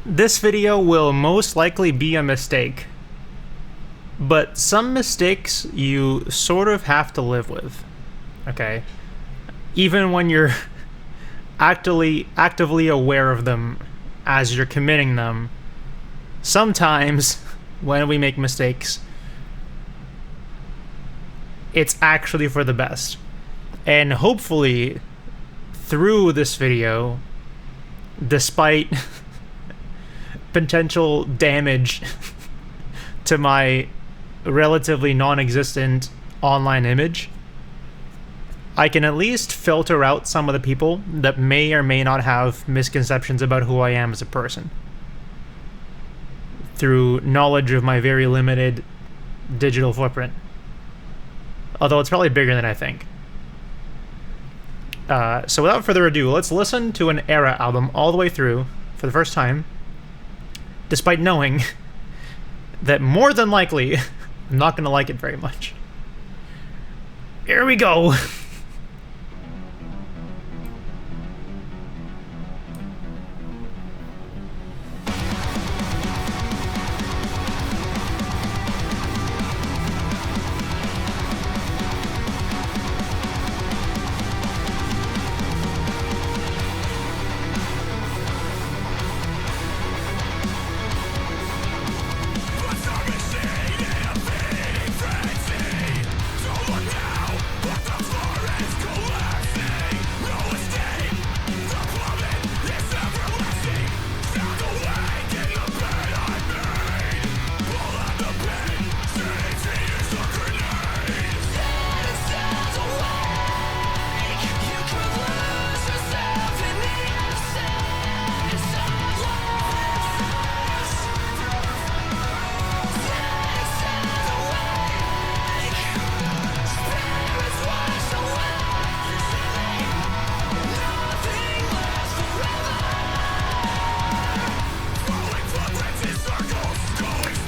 This video will most likely be a mistake, but some mistakes you sort of have to live with, okay? Even when you're actively aware of them as you're committing them, sometimes when we make mistakes, it's actually for the best. And hopefully, through this video, despite potential damage to my relatively non-existent online image, I can at least filter out some of the people that may or may not have misconceptions about who I am as a person through knowledge of my very limited digital footprint. Although it's probably bigger than I think. So without further ado, let's listen to an ERRA album all the way through for the first time, despite knowing that more than likely I'm not going to like it very much. Here we go.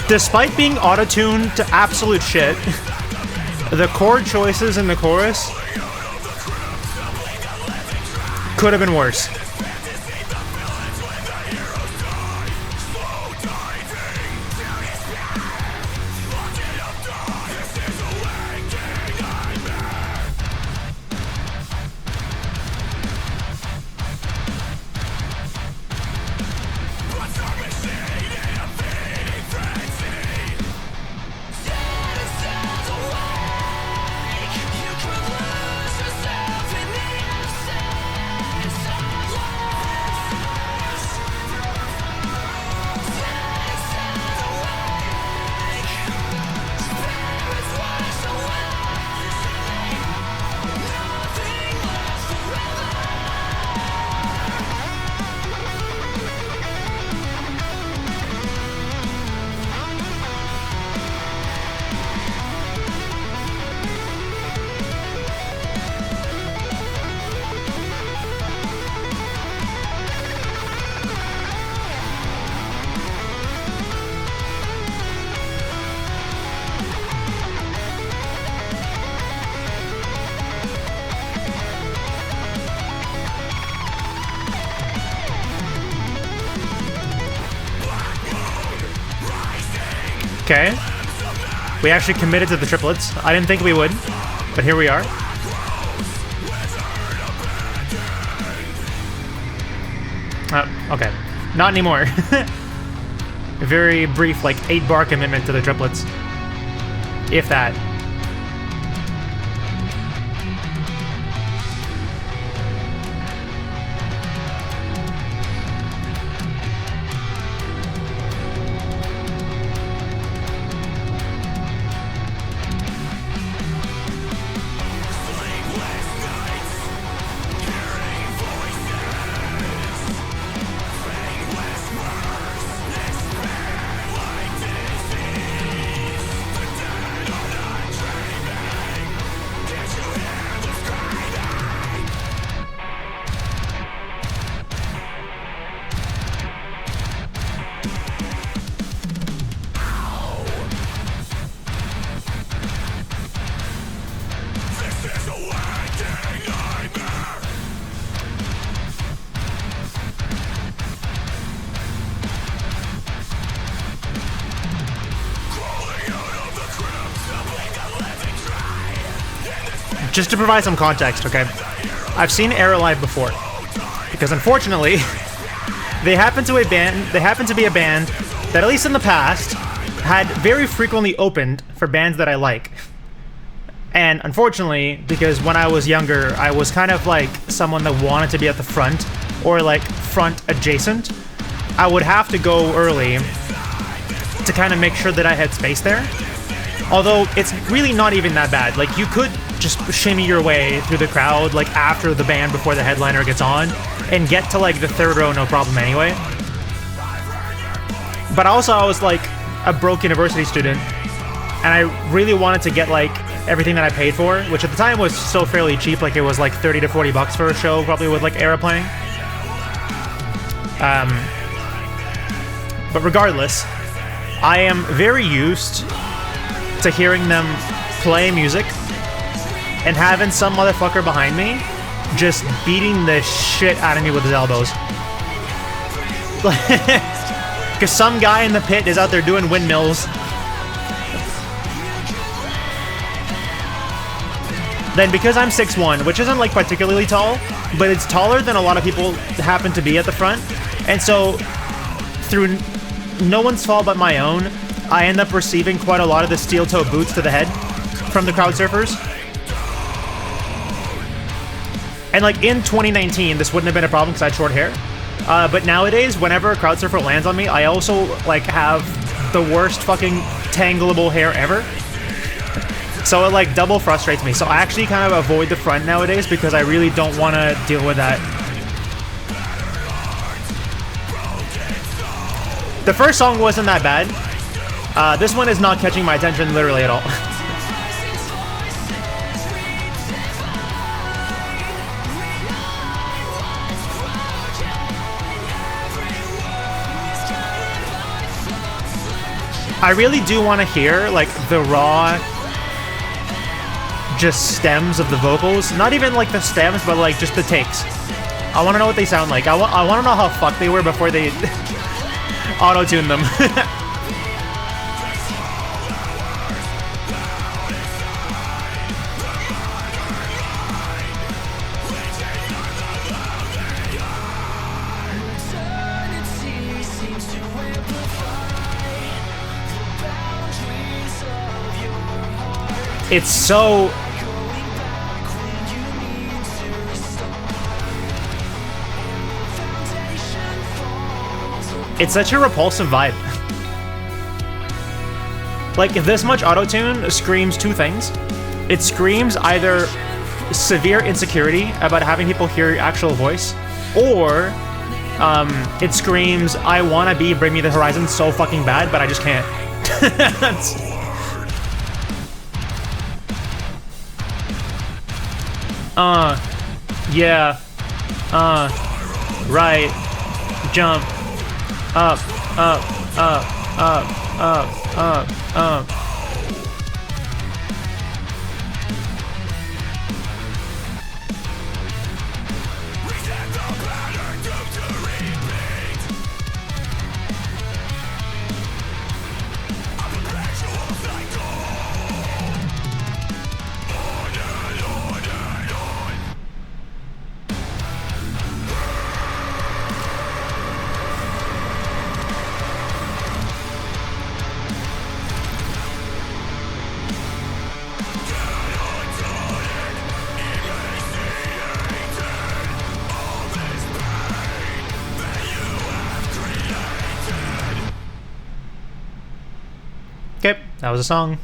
Despite being auto-tuned to absolute shit, the chord choices in the chorus could have been worse. Okay. We actually committed to the triplets. I didn't think we would, but here we are. Okay. Not anymore. A very brief, like, 8-bar commitment to the triplets. If that. just to provide some context, okay? I've seen ERRA live before, because unfortunately, they happen to be a band that, at least in the past, had very frequently opened for bands that I like. And unfortunately, because when I was younger, I was kind of like someone that wanted to be at the front, or like front adjacent, I would have to go early to kind of make sure that I had space there. Although it's really not even that bad. Like, you could just shimmy your way through the crowd, like after the band, before the headliner gets on, and get to like the third row no problem anyway. But also, I was like a broke university student, and I really wanted to get like everything that I paid for, which at the time was still fairly cheap. Like, it was like 30 to 40 bucks for a show, probably with like ERRA playing. But regardless, I am very used to hearing them play music and having some motherfucker behind me just beating the shit out of me with his elbows. Because some guy in the pit is out there doing windmills. Then because I'm 6'1", which isn't like particularly tall, but it's taller than a lot of people happen to be at the front, and so through no one's fault but my own, I end up receiving quite a lot of the steel-toe boots to the head from the crowd surfers. And like in 2019, this wouldn't have been a problem because I had short hair. But nowadays, whenever a crowd surfer lands on me, I also like have the worst fucking tangleable hair ever. So it like double frustrates me. So I actually kind of avoid the front nowadays because I really don't want to deal with that. The first song wasn't that bad. This one is not catching my attention literally at all. I really do want to hear like the raw just stems of the vocals. Not even like the stems, but like just the takes. I want to know what they sound like. I want to know how fucked they were before they auto-tune them. It's so... It's such a repulsive vibe. Like, this much auto-tune screams two things. It screams either severe insecurity about having people hear your actual voice, or it screams, I wanna be Bring Me the Horizon so fucking bad, but I just can't. Yeah. Right. Jump. Up, up, up, up, up, up, up. Okay, that was a song.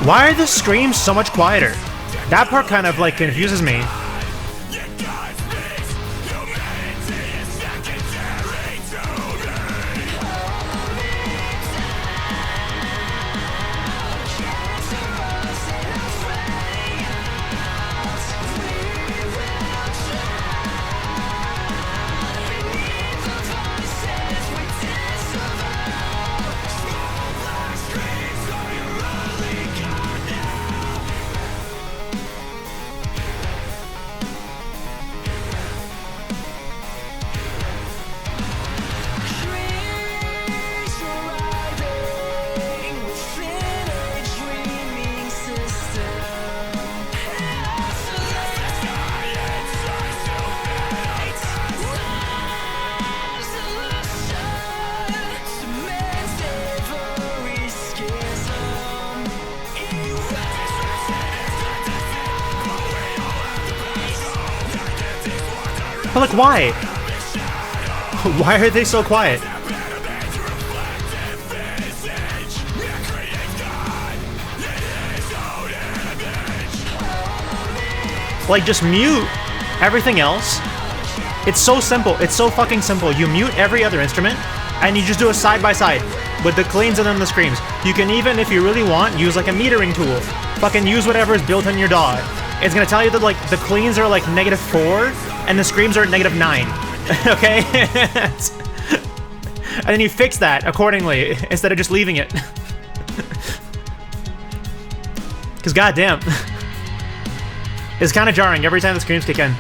Why are the screams so much quieter? That part kind of like confuses me. But like, why? Why are they so quiet? Like, just mute everything else. It's so simple. It's so fucking simple. You mute every other instrument, and you just do a side-by-side with the cleans and then the screams. You can even, if you really want, use like a metering tool. Fucking use whatever is built in your DAW. It's gonna tell you that like the cleans are like -4, and the screams are at -9. Okay? And then you fix that accordingly, instead of just leaving it. Because goddamn. It's kind of jarring every time the screams kick in.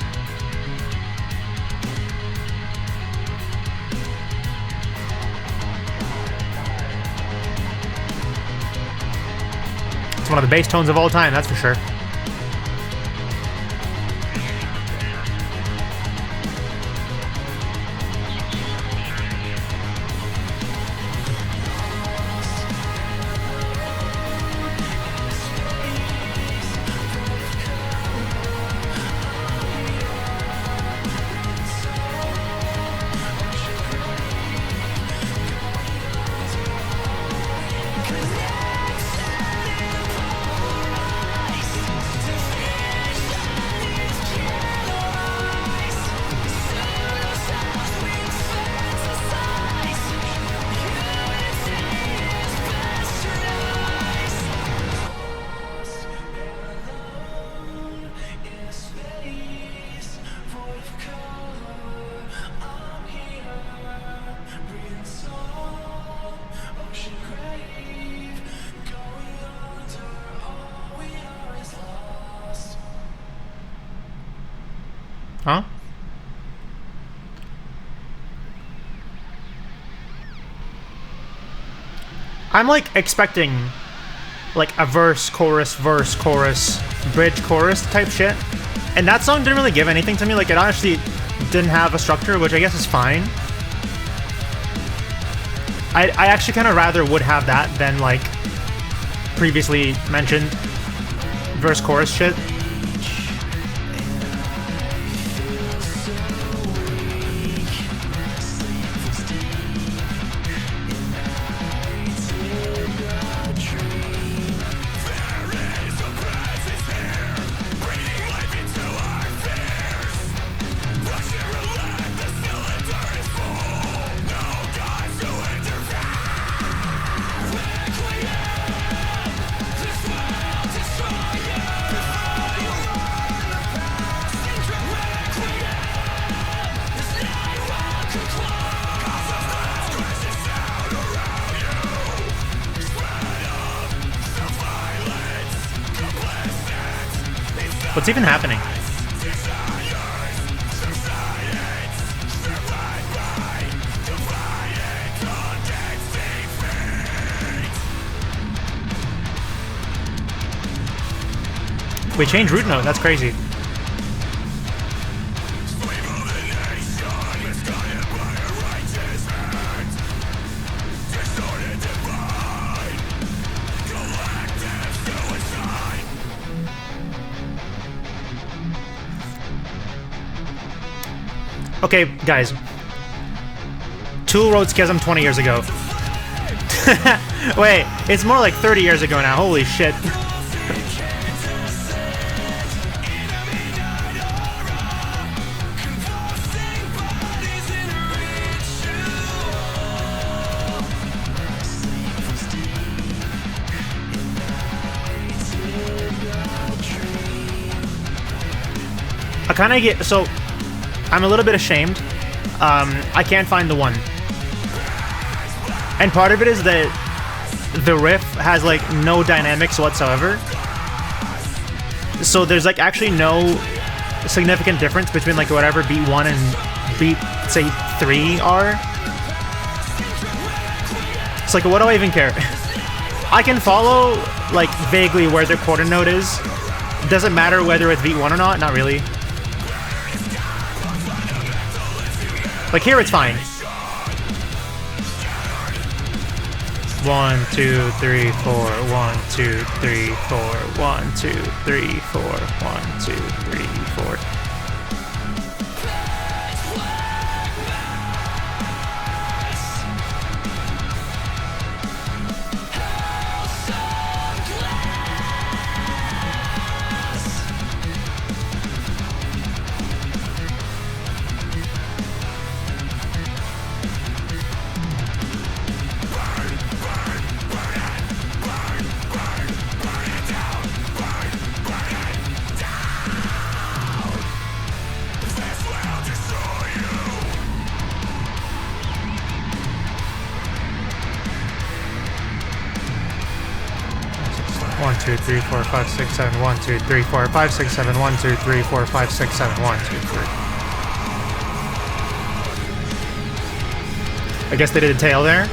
It's one of the bass tones of all time, that's for sure. Huh? I'm like expecting like a verse, chorus, bridge, chorus type shit. And that song didn't really give anything to me. Like, it honestly didn't have a structure, which I guess is fine. I actually kind of rather would have that than like previously mentioned verse, chorus shit. What's even happening? We changed root note, that's crazy. Okay, guys. Tool wrote Schism 20 years ago. Wait, it's more like 30 years ago now. Holy shit. I kind of get... So, I'm a little bit ashamed. I can't find the one. And part of it is that the riff has, like, no dynamics whatsoever. So there's, like, actually no significant difference between, like, whatever beat 1 and beat, say, 3 are. It's like, what do I even care? I can follow, like, vaguely where their quarter note is. Doesn't matter whether it's beat 1 or not, not really. Like, here it's fine. 1, 2, 3, 4. 1, 2, 3, 4. 1, 2, 3, 4. 1, 2, 3, 4. 2 3 4 5 6 7 1 2 3 4 5 6 7 1 2 3 4 5 6 7 1 2 3. I guess they did a tail there.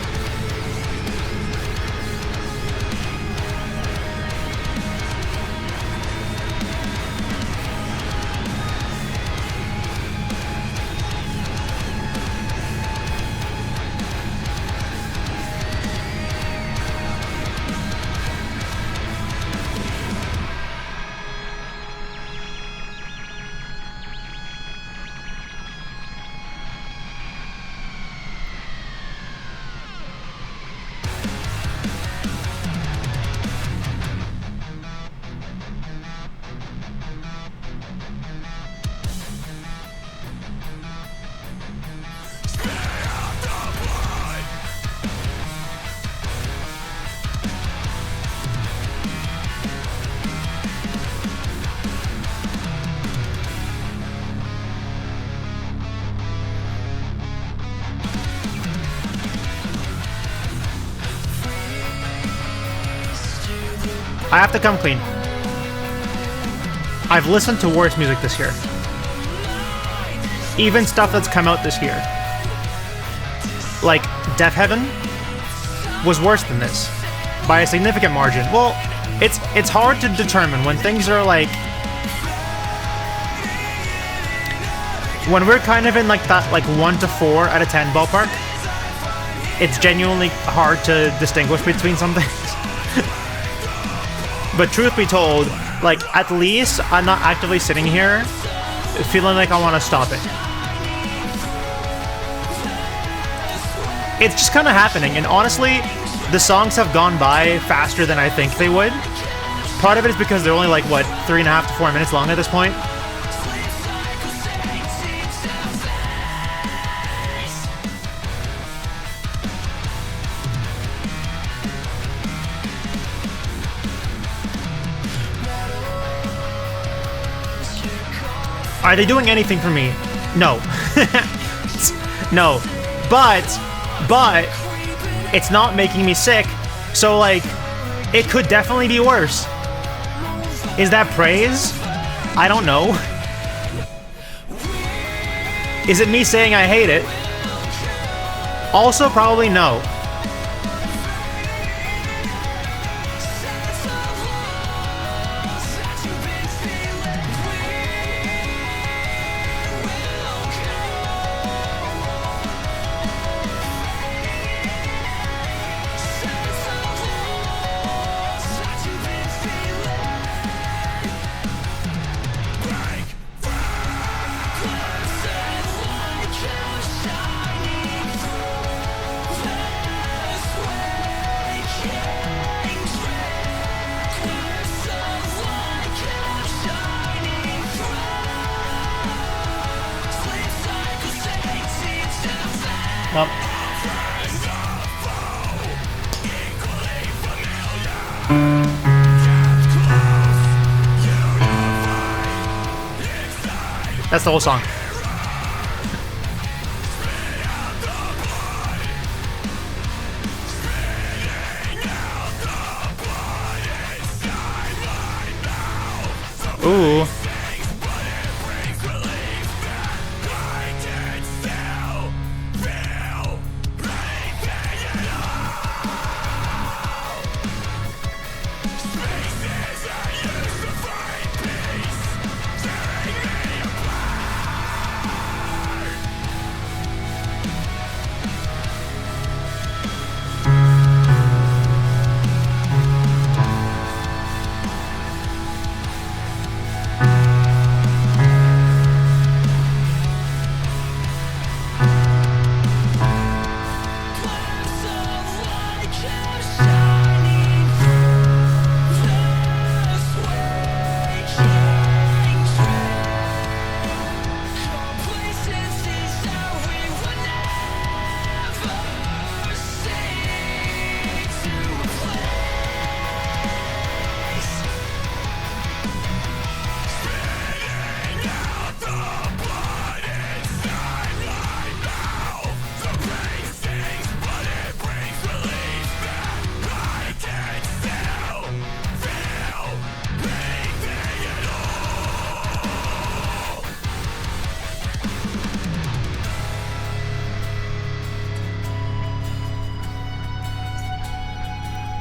I have to come clean. I've listened to worse music this year. Even stuff that's come out this year. Like, Death Heaven was worse than this. By a significant margin. Well, it's hard to determine when things are like... When we're kind of in like that 1 to 4 out of 10 ballpark, it's genuinely hard to distinguish between some things. But truth be told, like, at least I'm not actively sitting here feeling like I want to stop it. It's just kind of happening, and honestly, the songs have gone by faster than I think they would. Part of it is because they're only like, what, 3.5 to 4 minutes long at this point? Are they doing anything for me? No. No. But it's not making me sick. So, like, it could definitely be worse. Is that praise? I don't know. Is it me saying I hate it? Also, probably no. Nope. That's the whole song. Ooh.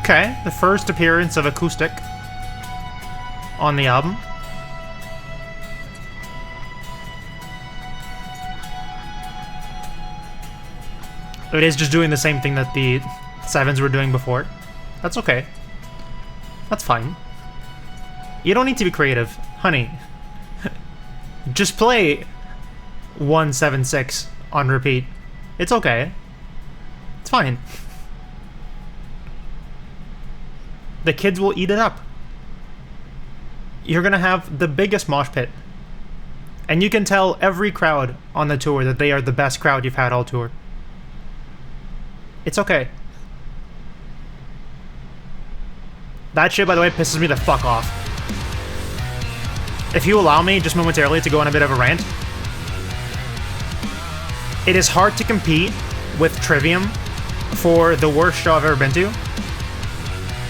Okay, the first appearance of acoustic on the album. It is just doing the same thing that the Sevens were doing before. That's okay. That's fine. You don't need to be creative, honey. Just play 176 on repeat. It's okay. It's fine. The kids will eat it up. You're gonna have the biggest mosh pit. And you can tell every crowd on the tour that they are the best crowd you've had all tour. It's okay. That shit, by the way, pisses me the fuck off. If you allow me, just momentarily, to go on a bit of a rant. It is hard to compete with Trivium for the worst show I've ever been to.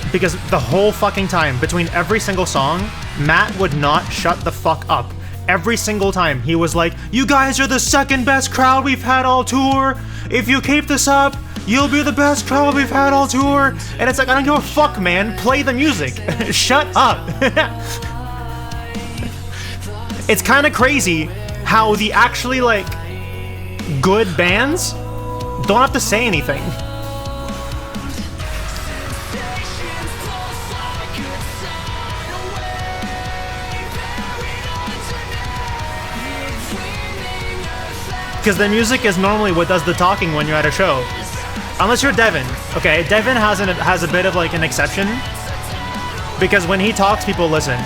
Because the whole fucking time, between every single song, Matt would not shut the fuck up. Every single time, he was like, "You guys are the second best crowd we've had all tour. If you keep this up, you'll be the best crowd we've had all tour." And it's like, I don't give a fuck, man. Play the music. Shut up. It's kind of crazy how the actually, like, good bands don't have to say anything. Because the music is normally what does the talking when you're at a show. Unless you're Devin. Okay, Devin has a bit of like an exception. Because when he talks, people listen.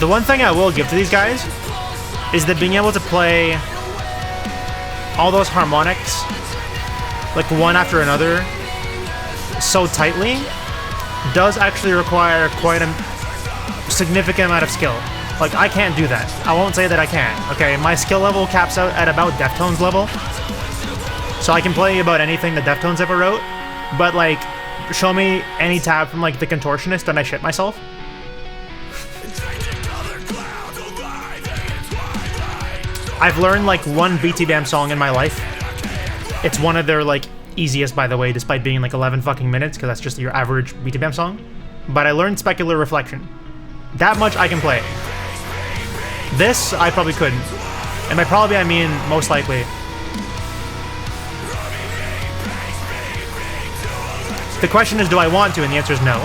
The one thing I will give to these guys is that being able to play all those harmonics, like one after another, so tightly, does actually require quite a significant amount of skill. Like, I can't do that. I won't say that I can't, okay? My skill level caps out at about Deftones level. So I can play about anything that Deftones ever wrote, but, like, show me any tab from, like, The Contortionist and I shit myself. I've learned like one BT Bam song in my life. It's one of their like easiest, by the way, despite being like 11 fucking minutes, because that's just your average BT Bam song. But I learned Specular Reflection. That much I can play. This, I probably couldn't. And by probably, I mean most likely. The question is, do I want to? And the answer is no.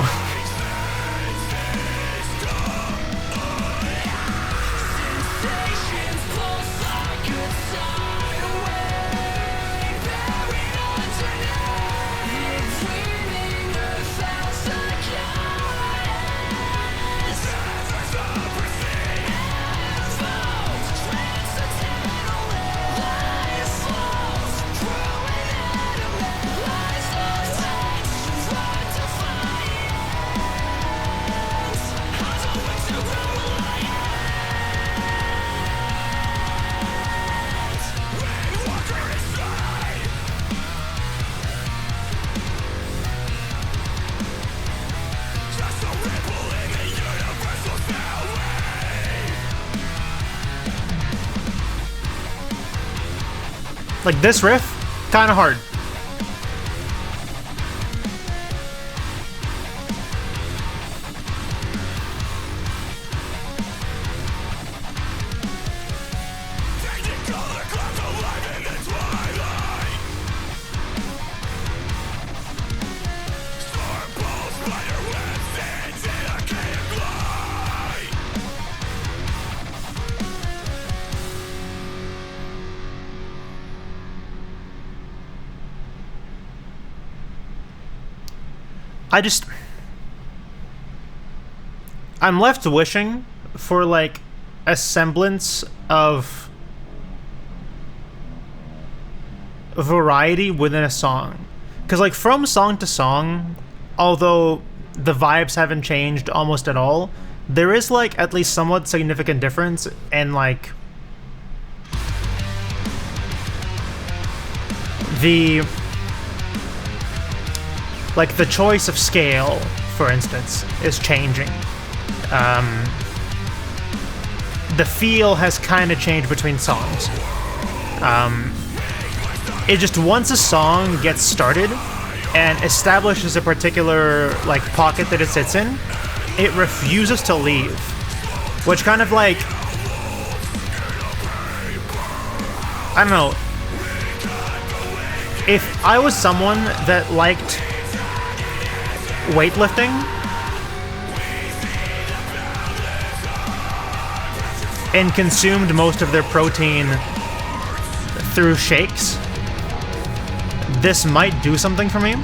Like this riff, kind of hard. I just... I'm left wishing for, like, a semblance of variety within a song. Because, like, from song to song, although the vibes haven't changed almost at all, there is, like, at least somewhat significant difference in, like, the choice of scale, for instance, is changing. The feel has kind of changed between songs. It just, once a song gets started and establishes a particular, like, pocket that it sits in, it refuses to leave. Which kind of, like, I don't know. If I was someone that liked weightlifting and consumed most of their protein through shakes, this might do something for me.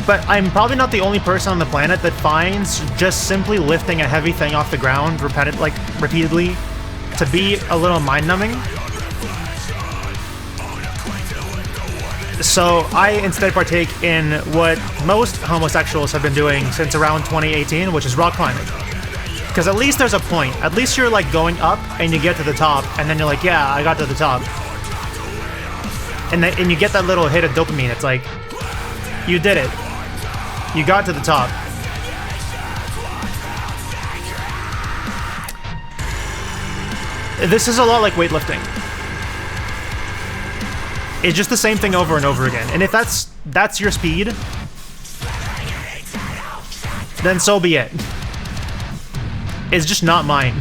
But I'm probably not the only person on the planet that finds just simply lifting a heavy thing off the ground repeatedly to be a little mind-numbing. So I instead partake in what most homosexuals have been doing since around 2018, which is rock climbing. Because at least there's a point. At least you're, like, going up and you get to the top, and then you're like, yeah, I got to the top. And you get that little hit of dopamine. It's like, you did it. You got to the top. This is a lot like weightlifting. It's just the same thing over and over again. And if that's your speed, then so be it. It's just not mine.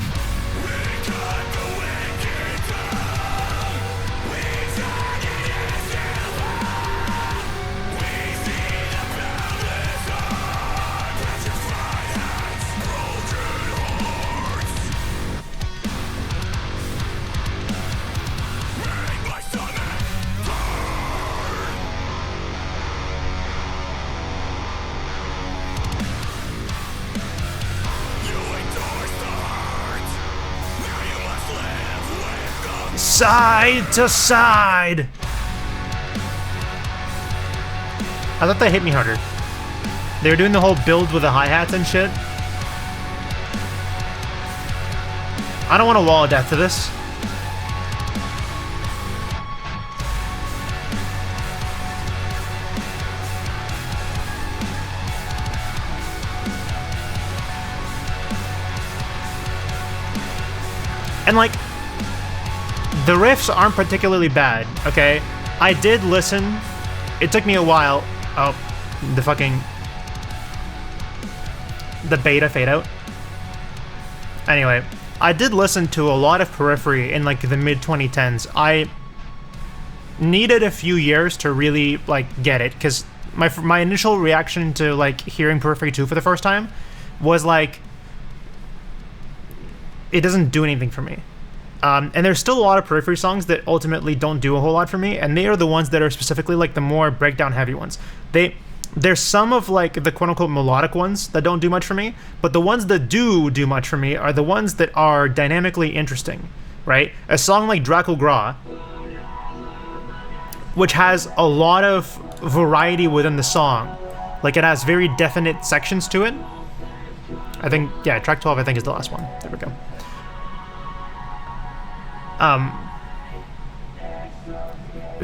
Side to side. I thought they hit me harder. They were doing the whole build with the hi-hats and shit. I don't want a wall of death to this. And, like, the riffs aren't particularly bad, okay? I did listen. It took me a while. Oh, the beta fade out. Anyway, I did listen to a lot of Periphery in, like, the mid-2010s. I needed a few years to really, like, get it, because my initial reaction to, like, hearing Periphery 2 for the first time was, like, it doesn't do anything for me. And there's still a lot of Periphery songs that ultimately don't do a whole lot for me, and they are the ones that are specifically, like, the more breakdown heavy ones. There's some of, like, the quote-unquote melodic ones that don't do much for me, but the ones that do much for me are the ones that are dynamically interesting, right? A song like Draco Gra, which has a lot of variety within the song. Like, it has very definite sections to it. I think, yeah, track 12 I think is the last one. There we go.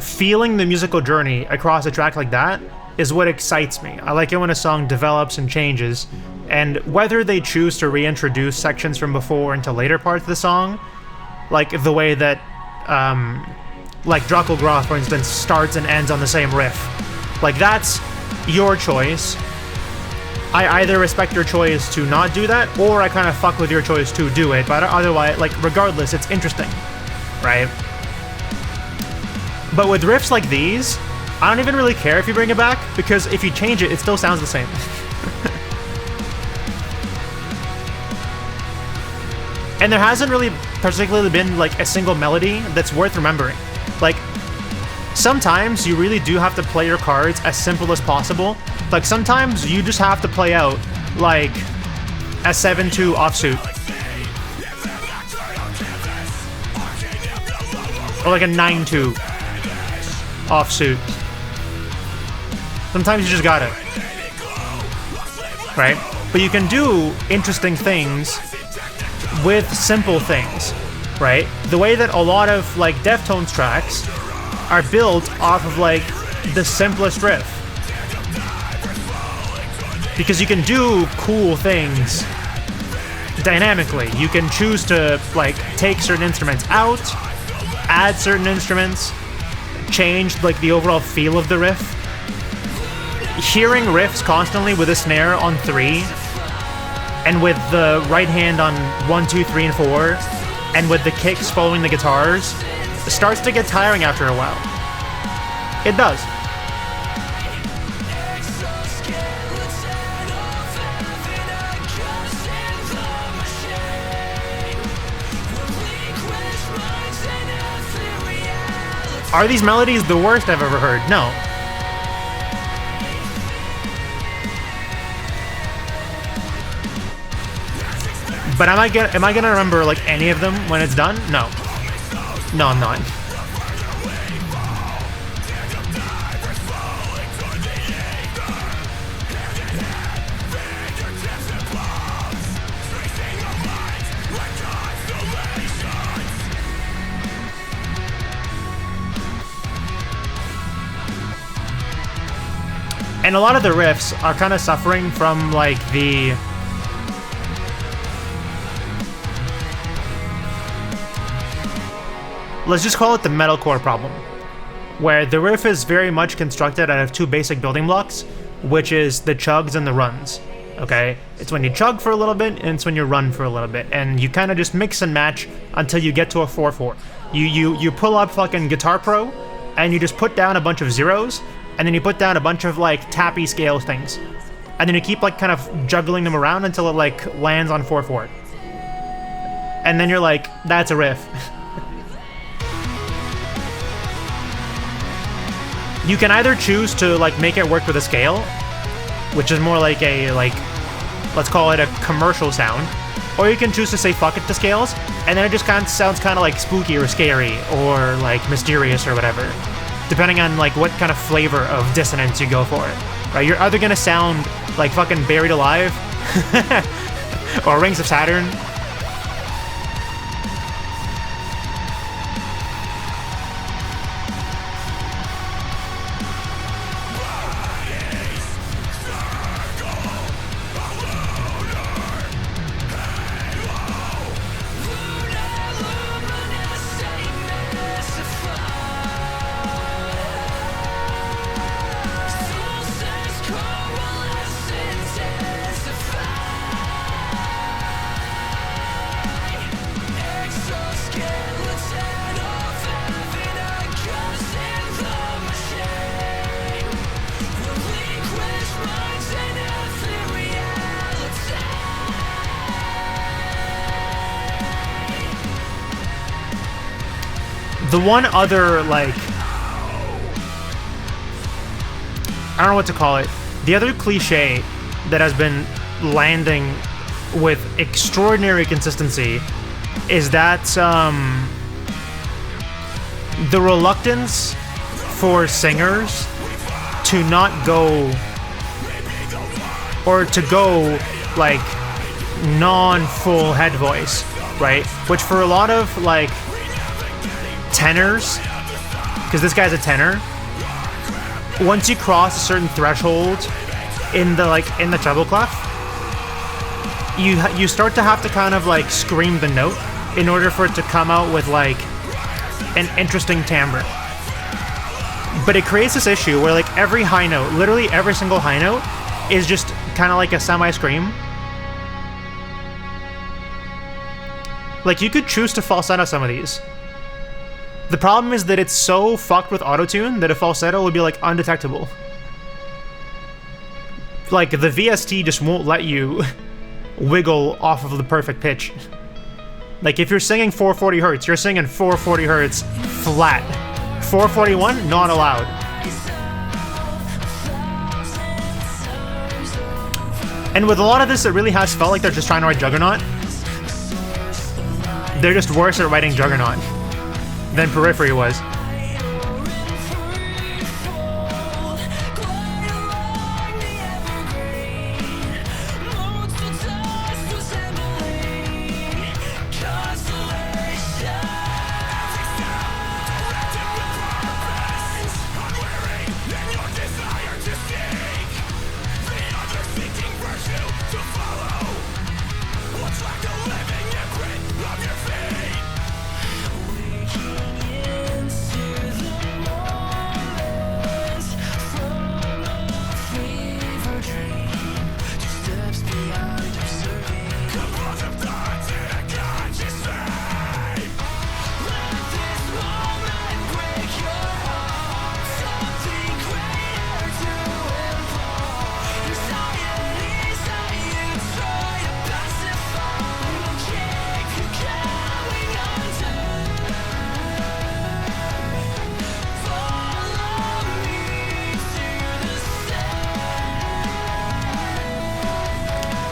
Feeling the musical journey across a track like that is what excites me. I like it when a song develops and changes, and whether they choose to reintroduce sections from before into later parts of the song, like the way that, like Draco Gra, for instance, starts and ends on the same riff. Like, that's your choice. I either respect your choice to not do that, or I kind of fuck with your choice to do it, but otherwise, like, regardless, it's interesting, right? But with riffs like these, I don't even really care if you bring it back, because if you change it, it still sounds the same. And there hasn't really particularly been, like, a single melody that's worth remembering. Like, sometimes you really do have to play your cards as simple as possible. Like, sometimes you just have to play out, like, a 7-2 offsuit. Or like a 9-2 offsuit. Sometimes you just got it. Right? But you can do interesting things with simple things, right? The way that a lot of, like, Deftones tracks are built off of, like, the simplest riff. Because you can do cool things dynamically. You can choose to, like, take certain instruments out, add certain instruments, change, like, the overall feel of the riff. Hearing riffs constantly with a snare on 3, and with the right hand on 1, 2, 3, and 4, and with the kicks following the guitars, starts to get tiring after a while. It does. Are these melodies the worst I've ever heard? No. But am I gonna remember, like, any of them when it's done? No. No, I'm not. And a lot of the riffs are kind of suffering from, like, the... let's just call it the metalcore problem, where the riff is very much constructed out of 2 basic building blocks, which is the chugs and the runs, okay? It's when you chug for a little bit, and it's when you run for a little bit, and you kind of just mix and match until you get to a 4/4. You pull up fucking Guitar Pro, and you just put down a bunch of zeros, and then you put down a bunch of, like, tappy scale things. And then you keep, like, kind of juggling them around until it, like, lands on 4/4. And then you're like, that's a riff. You can either choose to, like, make it work with a scale, which is more like a, like, let's call it a commercial sound, or you can choose to say fuck it to scales, and then it just kind of sounds kind of like spooky or scary or, like, mysterious or whatever, depending on, like, what kind of flavor of dissonance you go for it, right? You're either gonna sound like fucking Buried Alive or Rings of Saturn. The one other, like, I don't know what to call it. The other cliche that has been landing with extraordinary consistency is that the reluctance for singers to not go, or to go, like, non-full head voice, right? Which for a lot of, like, tenors, because this guy's a tenor, once you cross a certain threshold in the, like, in the treble clef, you start to have to kind of, like, scream the note in order for it to come out with, like, an interesting timbre. But it creates this issue where, like, every high note, literally every single high note, is just kind of like a semi-scream. Like, you could choose to falsetto some of these. The problem is that it's so fucked with autotune that a falsetto would be, like, undetectable. Like, the VST just won't let you wiggle off of the perfect pitch. Like, if you're singing 440 hertz, you're singing 440 hertz flat. 441, not allowed. And with a lot of this, it really has felt like they're just trying to write Juggernaut. They're just worse at writing Juggernaut than Periphery was.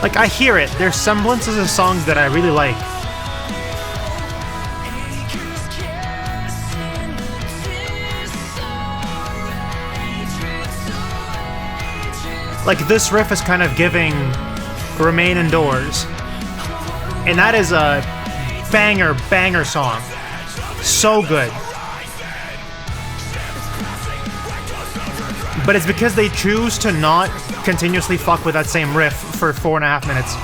Like, I hear it. There's semblances of songs that I really like. Like, this riff is kind of giving Remain Indoors. And that is a banger song. So good. But it's because they choose to not continuously fuck with that same riff for 4.5 minutes.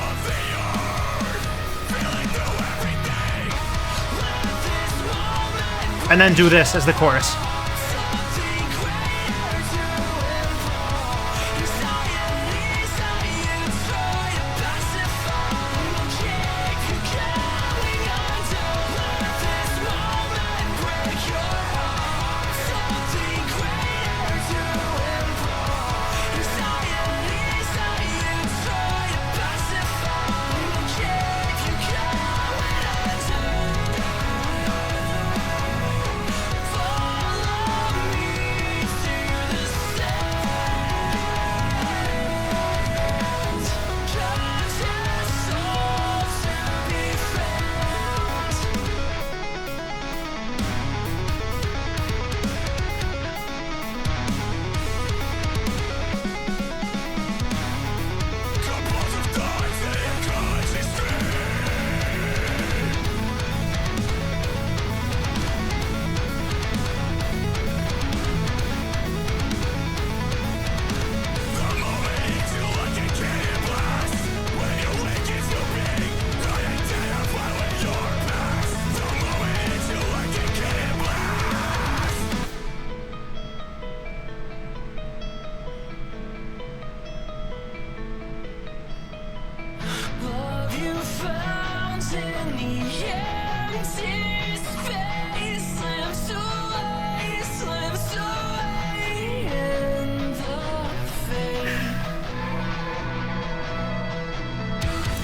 And then do this as the chorus.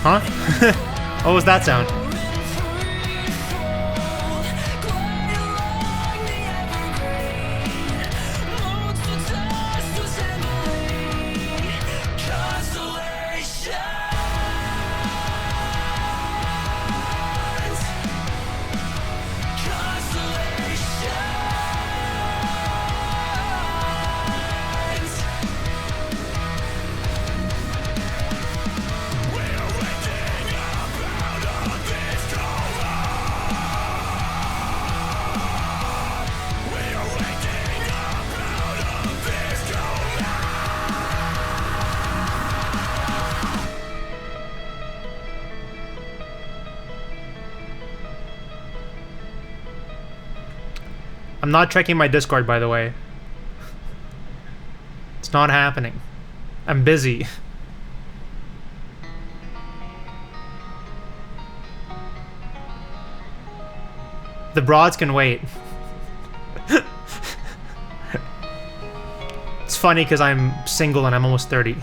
Huh? What was that sound? I'm not checking my Discord, by the way. It's not happening. I'm busy. The broads can wait. It's funny because I'm single and I'm almost 30.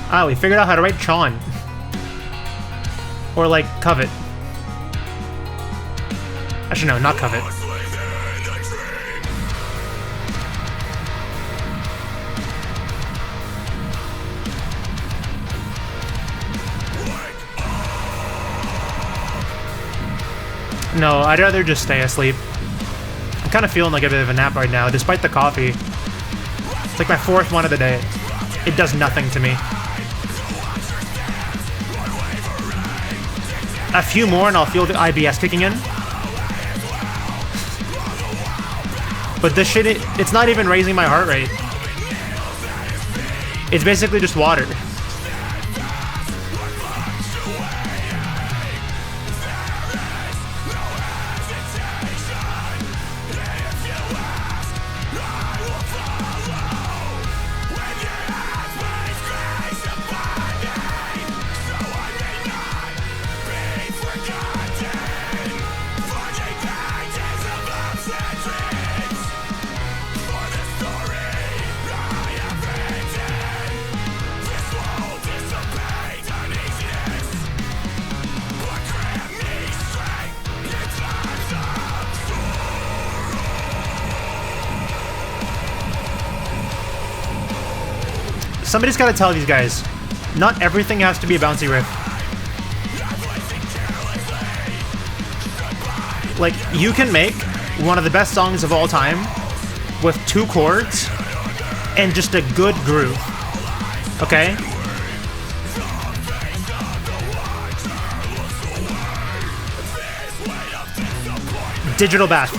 Ah, we figured out how to write Chon. Or like Covet. Actually, no, not Covet. No, I'd rather just stay asleep. I'm kind of feeling like a bit of a nap right now, despite the coffee. It's like my 4th one of the day. It does nothing to me. A few more and I'll feel the IBS kicking in. But this shit, it's not even raising my heart rate. It's basically just water. Somebody's gotta tell these guys, not everything has to be a bouncy riff. Like, you can make one of the best songs of all time with 2 chords and just a good groove. Okay? Digital Bath.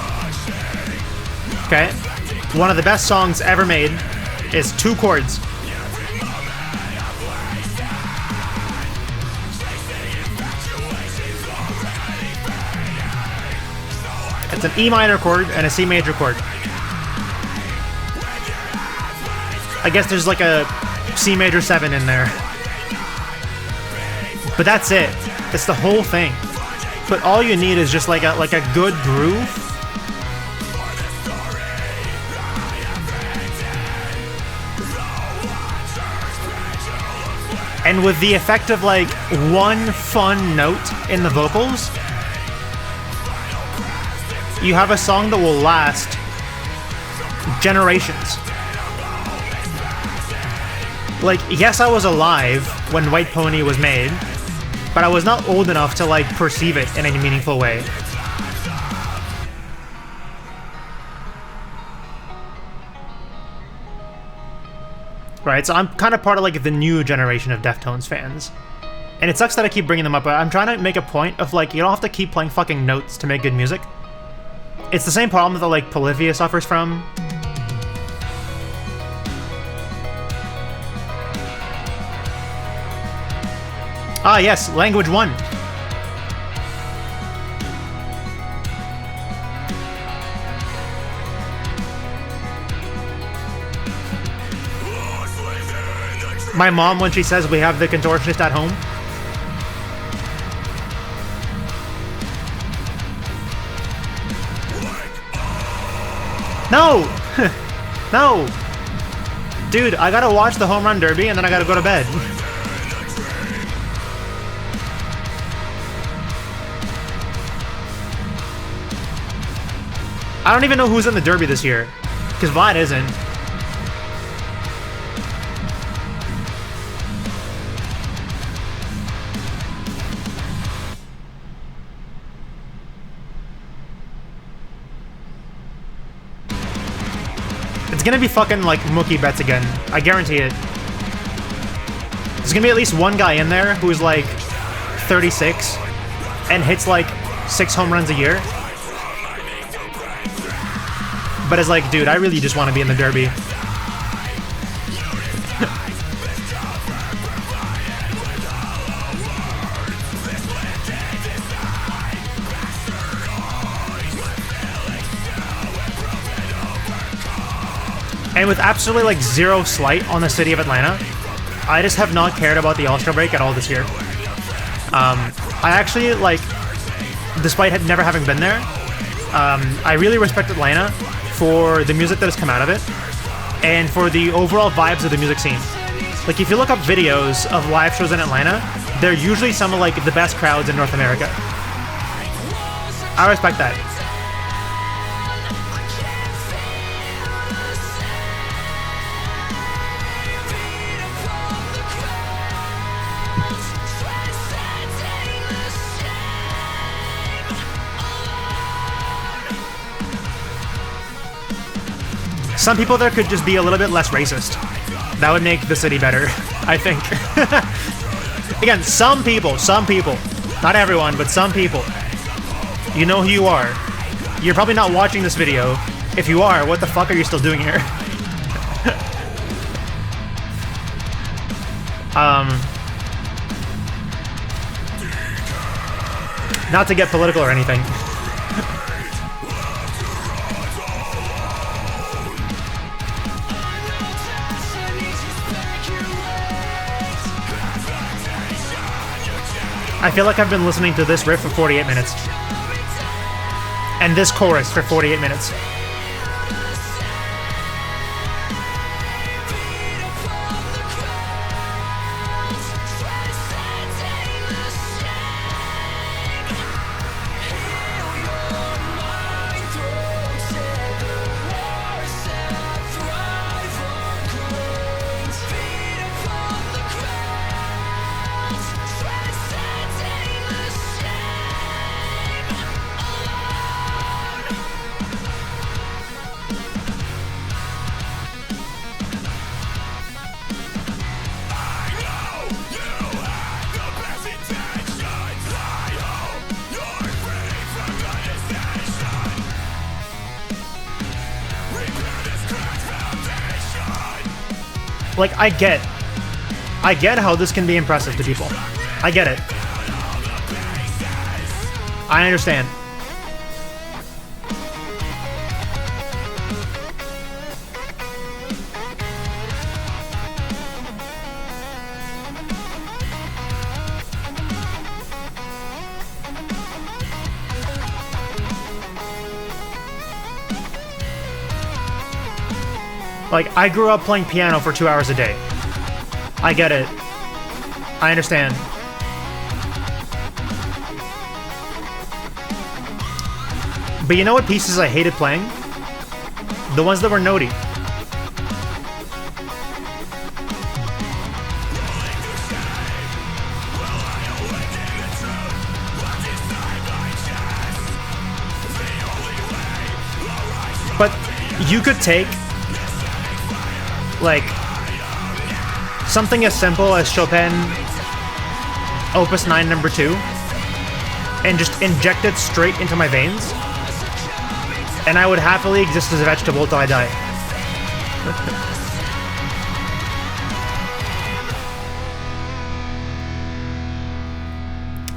Okay? One of the best songs ever made is 2 chords. It's an E minor chord and a C major chord. I guess there's like a C major 7 in there. But that's it. It's the whole thing. But all you need is just like a good groove. And with the effect of like one fun note in the vocals, you have a song that will last generations. Like, yes, I was alive when White Pony was made, but I was not old enough to, like, perceive it in any meaningful way. Right, so I'm kind of part of, like, the new generation of Deftones fans. And it sucks that I keep bringing them up, but I'm trying to make a point of, like, you don't have to keep playing fucking notes to make good music. It's the same problem that, like, Polyphia suffers from. Ah, yes, language 1. My mom, when she says we have the contortionist at home. No! No! Dude, I gotta watch the Home Run Derby and then I gotta go to bed. I don't even know who's in the Derby this year, because Vlad isn't. It's gonna be fucking, like, Mookie Betts again. I guarantee it. There's gonna be at least one guy in there who's, like, 36 and hits, like, 6 home runs a year. But it's like, dude, I really just want to be in the Derby. And with absolutely, like, zero slight on the city of Atlanta, I just have not cared about the All-Star break at all this year. I actually, like, despite never having been there, I really respect Atlanta for the music that has come out of it, and for the overall vibes of the music scene. Like, if you look up videos of live shows in Atlanta, they're usually some of, like, the best crowds in North America. I respect that. Some people there could just be a little bit less racist. That would make the city better, I think. Again, some people. Not everyone, but some people. You know who you are. You're probably not watching this video. If you are, what the fuck are you still doing here? Not to get political or anything. I feel like I've been listening to this riff for 48 minutes. And this chorus for 48 minutes. Like, I get how this can be impressive to people. I get it. I understand. Like, I grew up playing piano for 2 hours a day. I get it. I understand. But you know what pieces I hated playing? The ones that were notey. But you could take, like, something as simple as Chopin Opus 9 number 2 and just inject it straight into my veins, and I would happily exist as a vegetable till I die.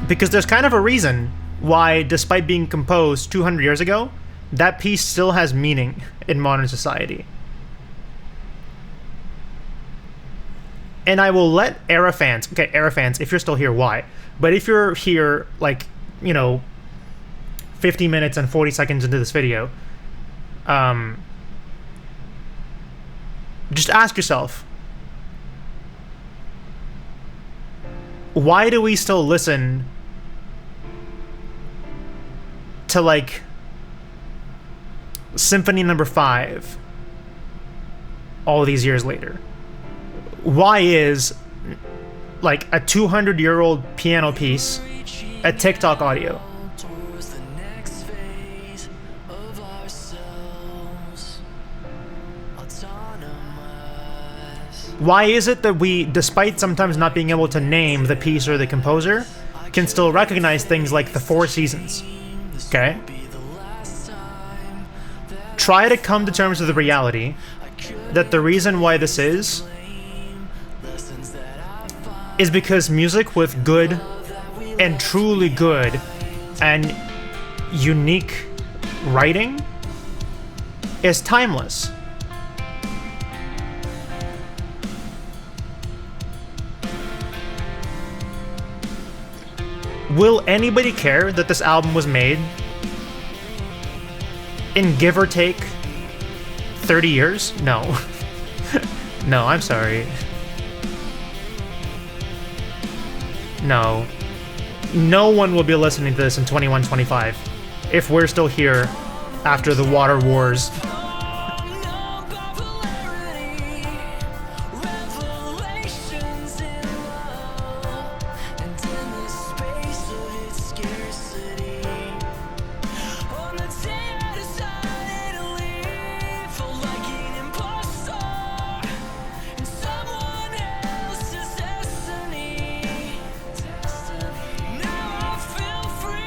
Because there's kind of a reason why, despite being composed 200 years ago, that piece still has meaning in modern society. And I will let ERRA fans, okay, ERRA fans, if you're still here, why? But if you're here, like, you know, 50 minutes and 40 seconds into this video, just ask yourself, why do we still listen to, like, Symphony Number 5 all these years later? Why is, like, a 200-year-old piano piece a TikTok audio? Why is it that we, despite sometimes not being able to name the piece or the composer, can still recognize things like the Four Seasons? Okay? Try to come to terms with the reality that the reason why this is because music with good and truly good and unique writing is timeless. Will anybody care that this album was made in give or take 30 years? No. No, I'm sorry. No. No one will be listening to this in 2125 if we're still here after the water wars.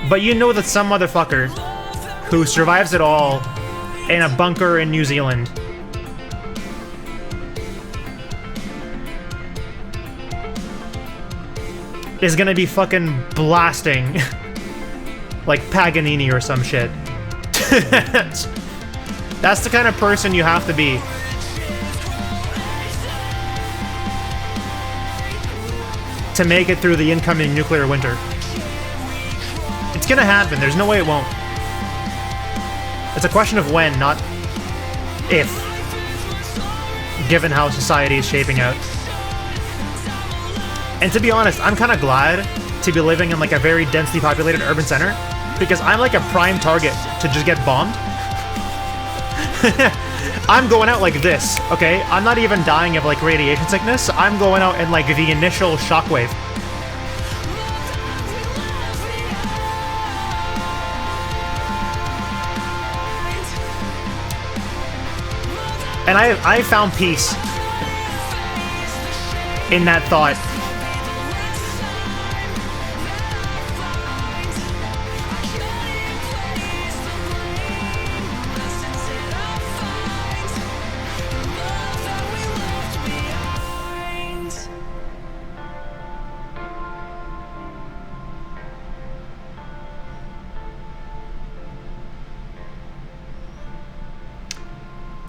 But you know that some motherfucker who survives it all in a bunker in New Zealand is gonna be fucking blasting like Paganini or some shit. That's the kind of person you have to be. To make it through the incoming nuclear winter. It's gonna happen, there's no way it won't. It's a question of when, not if, given how society is shaping out. And to be honest, I'm kind of glad to be living in like a very densely populated urban center, because I'm like a prime target to just get bombed. I'm going out like this, okay? I'm not even dying of like radiation sickness, I'm going out in like the initial shockwave. And I found peace in that thought.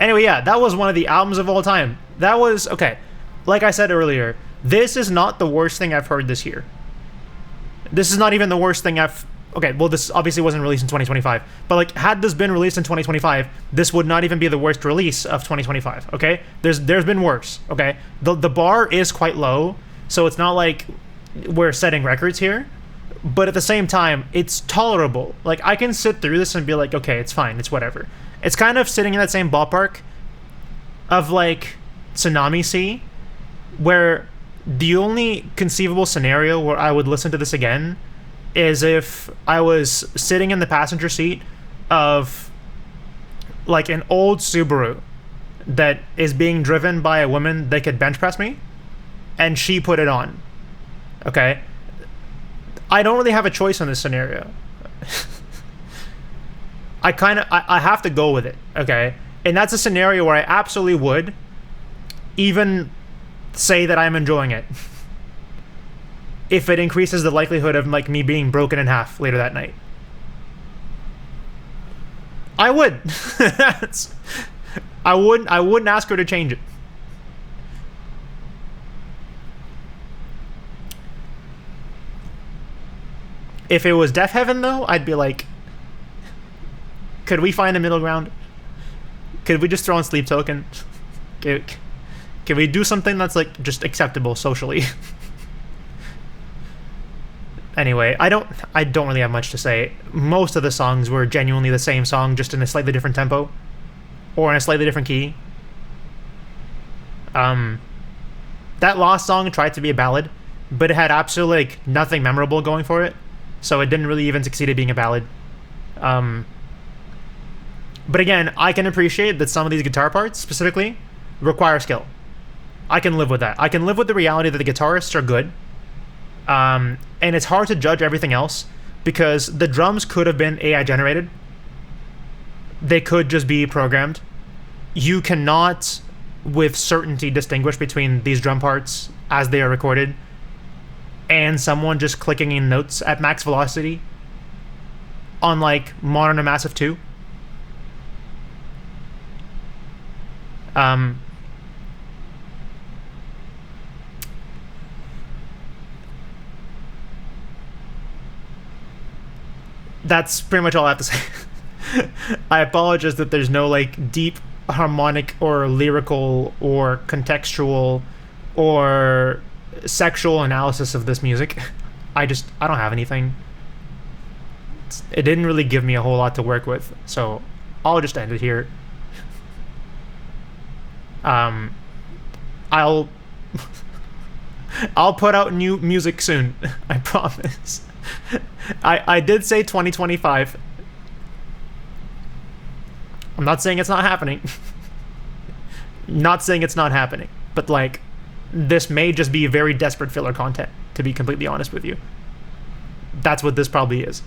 Anyway, yeah, that was one of the albums of all time. That was, okay, like I said earlier, this is not the worst thing I've heard this year. This is not even the worst thing I've... Okay, well, this obviously wasn't released in 2025, but like, had this been released in 2025, this would not even be the worst release of 2025, okay? There's been worse, okay? The bar is quite low, so it's not like we're setting records here, but at the same time, it's tolerable. Like, I can sit through this and be like, okay, it's fine, it's whatever. It's kind of sitting in that same ballpark of like Tsunami Sea, where the only conceivable scenario where I would listen to this again is if I was sitting in the passenger seat of like an old Subaru that is being driven by a woman that could bench press me, and she put it on. Okay? I don't really have a choice in this scenario. I have to go with it, okay? And that's a scenario where I absolutely would even say that I'm enjoying it if it increases the likelihood of like me being broken in half later that night. I would. I wouldn't ask her to change it. If it was Death Heaven though, I'd be like, could we find a middle ground? Could we just throw in Sleep Token? Can we do something that's like just acceptable socially? Anyway, I don't really have much to say. Most of the songs were genuinely the same song, just in a slightly different tempo or in a slightly different key. That Lost song tried to be a ballad, but it had absolutely like nothing memorable going for it, so it didn't really even succeed at being a ballad. But again, I can appreciate that some of these guitar parts, specifically, require skill. I can live with that. I can live with the reality that the guitarists are good. And it's hard to judge everything else, because the drums could have been AI generated. They could just be programmed. You cannot, with certainty, distinguish between these drum parts as they are recorded and someone just clicking in notes at max velocity on, like, Modern and Massive 2. That's pretty much all I have to say. I apologize that there's no like deep harmonic or lyrical or contextual or sexual analysis of this music. I don't have anything. It didn't really give me a whole lot to work with, so I'll just end it here. I'll I'll put out new music soon. I promise. I did say 2025. I'm not saying it's not happening. Not saying it's not happening, but like, this may just be very desperate filler content, to be completely honest with you. That's what this probably is.